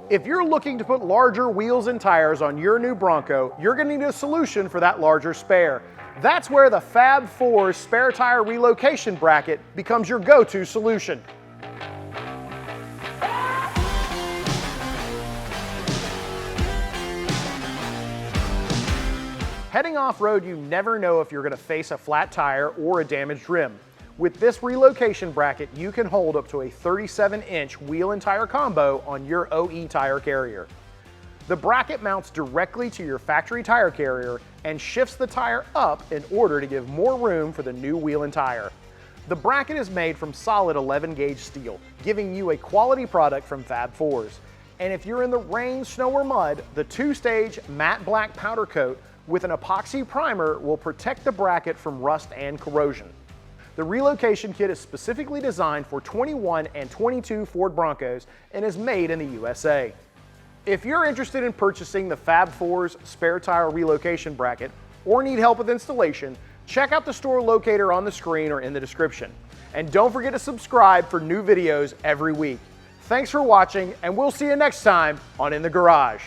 If you're looking to put larger wheels and tires on your new Bronco, you're going to need a solution for that larger spare. That's where the Fab 4's spare tire relocation bracket becomes your go-to solution. Heading off-road, you never know if you're going to face a flat tire or a damaged rim. With this relocation bracket, you can hold up to a 37-inch wheel and tire combo on your OE tire carrier. The bracket mounts directly to your factory tire carrier and shifts the tire up in order to give more room for the new wheel and tire. The bracket is made from solid 11-gauge steel, giving you a quality product from Fab 4's. And if you're in the rain, snow, or mud, the two-stage matte black powder coat with an epoxy primer will protect the bracket from rust and corrosion. The relocation kit is specifically designed for 21 and 22 Ford Broncos and is made in the USA. If you're interested in purchasing the Fab 4's spare tire relocation bracket or need help with installation, check out the store locator on the screen or in the description. And don't forget to subscribe for new videos every week. Thanks for watching, and we'll see you next time on In the Garage.